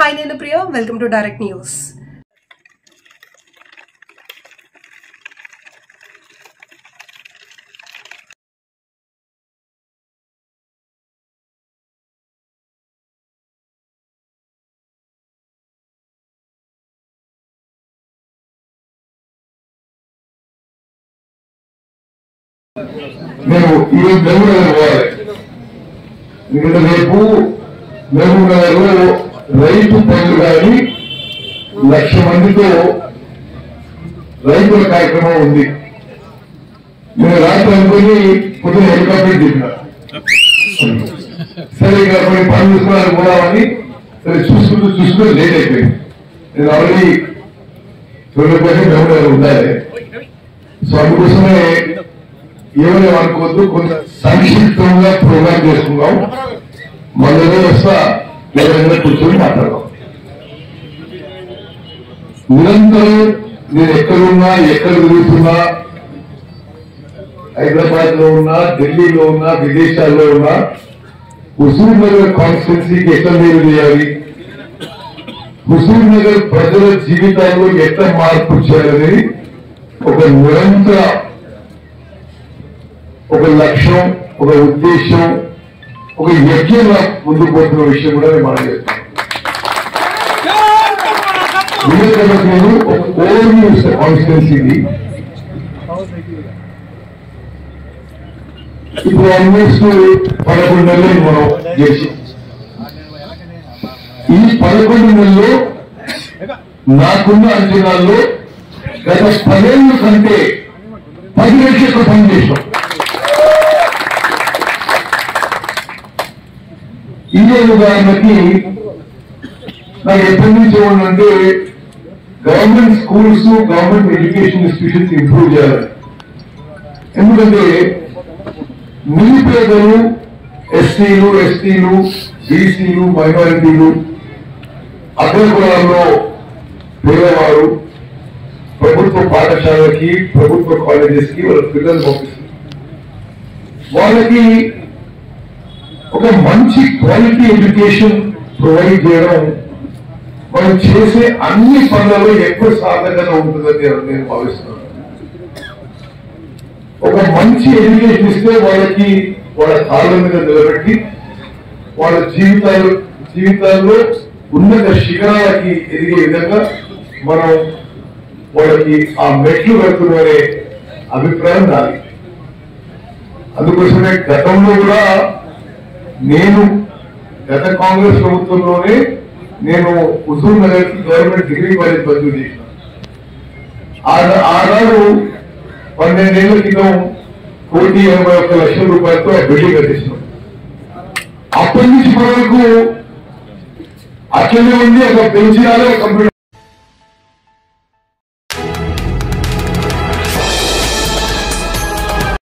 Hi, Nenu Priya. Welcome to Direct News. మేము ఈరోజు మహబూబ్నగర్ పోవాలి. ఎందుకంటే రేపు మహబూబ్నగర్ లో రైతు పనులు కానీ 1,00,000 మందితో రైతుల కార్యక్రమం ఉంది. నేను రాత్రి అనుకుని పొద్దున హెలికాప్టర్ దిగిన సరే ఇక కొన్ని పనులు చూసుకోవడానికి పోదామని సరే చూసుకుంటూ లేట్ అయిపోయింది. నేను ఆల్రెడీ 12 మహబూబ్నగర్ ఉండాలి. సో అందుకోసమే ఏమైనా అనుకోవద్దు, కొంత సంక్షిప్తంగా ప్రోగ్రామ్ చేసుకుందాం. మళ్ళీ వస్తా ఎవరైనా కూర్చొని మాట్లాడదాం. నిరంతరం నేను ఎక్కడున్నా ఎక్కడ తిరుగుతున్నా, హైదరాబాద్ లో ఉన్నా, ఢిల్లీలో ఉన్నా, విదేశాల్లో ఉన్నా, హుజూర్ నగర్ కాన్స్టిట్యున్సీకి ఎట్లా మేలు చేయాలి, హుజూర్ నగర్ ప్రజల జీవితాల్లో ఎట్లా మార్పు చేయాలని ఒక నిరంతర ఒక లక్ష్యం, ఒక ఉద్దేశం, ఒక యజ్ఞంగా ముందుకు పోతున్న విషయం కూడా మేము మనం చేస్తాం. నేను ఒక ఓవర్వ్యూ కాన్స్టిట్యున్సీని ఇప్పుడు ఆల్మోస్ట్ 11 నెలలు మనం చేసి, ఈ 11 నెలల్లో నాకున్న అంచనాల్లో గత 10 ఏళ్ళ కంటే 10 రెట్లు ఎక్కువ పని చేసాం. ఇదే ఉదాహరణకి నాకు ఎప్పటి నుంచి ఉందంటే government schools, government education institutions improve చేయాలి. ఎందుకంటే నిరుపేదలు, ఎస్సీలు, ఎస్టీలు, బీసీలు, మైనారిటీలు, అగ్రకులాల్లో పేదవారు ప్రభుత్వ పాఠశాలకి, ప్రభుత్వ కాలేజెస్ కి వాళ్ళ పిల్లలు పంపిస్తారు. వాళ్ళకి ఒక మంచి క్వాలిటీ ఎడ్యుకేషన్ ప్రొవైడ్ చేయడం మనం చేసే అన్ని పనులలో ఎక్కువ సాధకంగా ఉంటుందని నేను భావిస్తున్నాను. ఒక మంచి ఎడ్యుకేషన్ ఇస్తే వాళ్ళకి వాళ్ళ కాళ్ళ మీద నిలబెట్టి వాళ్ళ జీవితాల్లో ఉన్నత శిఖరాలకి ఎదిగే విధంగా మనం వాళ్ళకి ఆ మెట్లు కడుతున్ననే అభిప్రాయం నాది. అందుకోసమే గతంలో కూడా నేను గత కాంగ్రెస్ ప్రభుత్వంలోనే నేను Huzur Nagar government degree college మంజూరు చేసిన. ఆనాడు 12 ఏళ్ల క్రితం 1,81,00,000 రూపాయలతో ఆ బిల్డింగ్ కట్టిస్తున్నాం. అప్పటి నుంచి వరకు అట్లనే ఉంది. ఒక బెంచ్ కంప్యూటర్